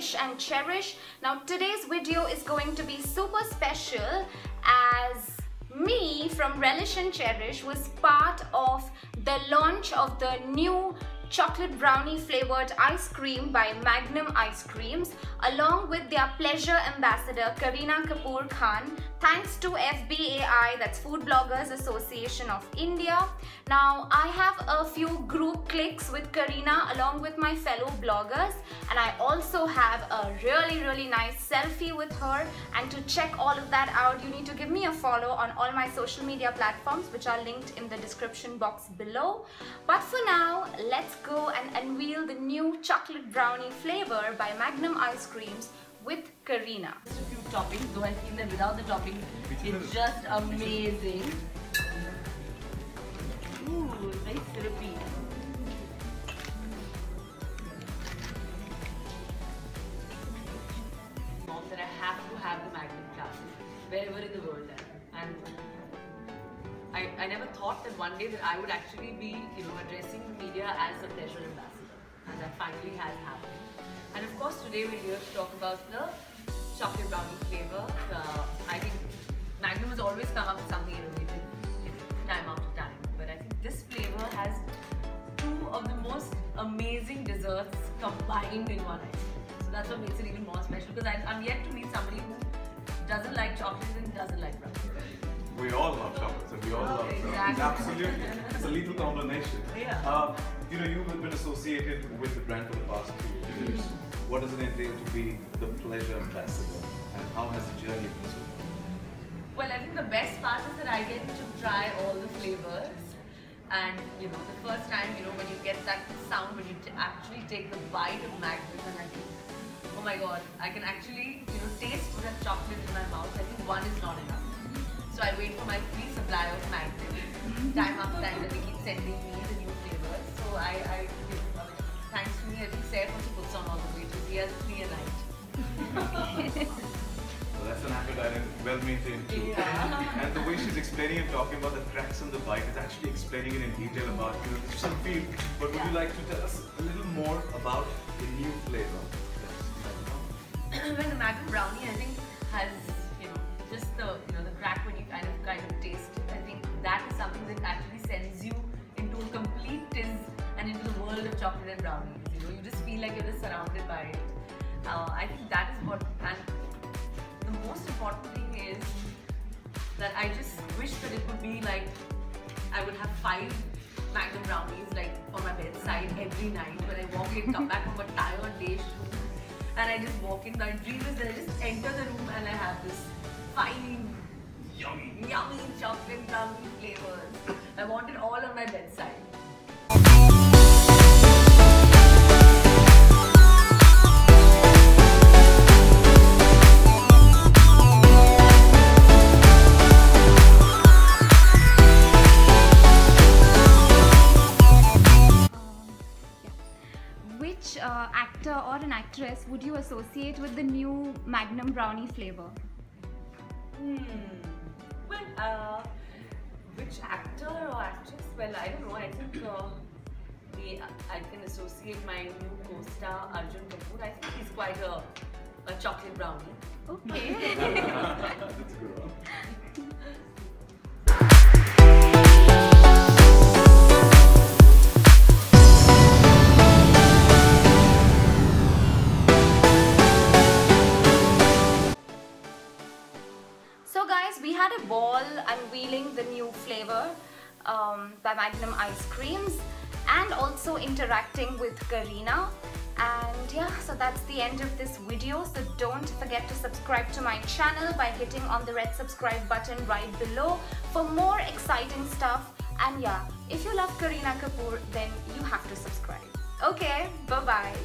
Relish and Cherish. Now today's video is going to be super special as me from Relish and Cherish was part of the launch of the new chocolate brownie flavored ice cream by Magnum Ice Creams along with their pleasure ambassador Kareena Kapoor Khan, thanks to FBAI, that's Food Bloggers Association of India. Now I have a few group cliques with Kareena along with my fellow bloggers, and I also have a really nice selfie with her, and to check all of that out you need to give me a follow on all my social media platforms which are linked in the description box below. But for now, let's go and unveil the new chocolate brownie flavor by Magnum Ice Creams with Kareena. Just a few toppings, though I feel that without the toppings, it's just amazing. Ooh, very syrupy. That I have to have the Magnum classes wherever in the world I am. And I never thought that one day that I would actually be, addressing the media as a pleasure ambassador, and that finally has happened. And of course, today we're here to talk about the chocolate brownie flavor. I think Magnum has always come up with something innovative time after time, but I think this flavor has two of the most amazing desserts combined in one ice cream. So that's what makes it even more special, because I'm yet to meet somebody who doesn't like chocolate and doesn't like brownies. We all love chocolates and we all love brownies. Absolutely. It's a lethal combination. Yeah. You've been associated with the brand for the past 2 years. What does it entail to be the pleasure ambassador, and how has the journey been so far? Well, I think the best part is that I get to try all the flavors, and the first time, when you get that sound, when you actually take the bite of Magnum, and I think, oh my god, I can actually, taste that chocolate in my mouth. I think one is not enough. So I wait for my free supply of Magnum, time after time that they keep sending me the new flavors. So thanks to me, I think Saif also puts on all the weight. He has 3 a night. Well, that's an appetite and well maintained too. Yeah. And the way she's explaining and talking about the cracks in the bite is actually explaining it in detail about some feel. But would you like to tell us a little more about the new flavor? Well, the Magnum brownie, I think, has just the crack when you kind of taste it. I think that is something that actually sends you into a complete tiz and into the world of chocolate and brownies. You just feel like you're just surrounded by it. I think that is what, and the most important thing is that I just wish that it would be like I would have 5 Magnum brownies like on my bedside every night when I walk in, come back from a tired day shoot, and I just walk in. My dream is that I just enter the room and I have this fine, yummy chocolate brownie flavors. I want it all on my bedside. Which actor or an actress would you associate with the new Magnum brownie flavor? Well, which actor or actress? Well, I don't know. I think I can associate my new co-star Arjun Kapoor. I think he's quite a chocolate brownie. Okay. That's a good one. So guys, we had a ball unveiling the new flavor by Magnum Ice Creams and also interacting with Kareena. And yeah, so that's the end of this video. So don't forget to subscribe to my channel by hitting on the red subscribe button right below for more exciting stuff. And yeah, if you love Kareena Kapoor, then you have to subscribe. Okay, bye-bye.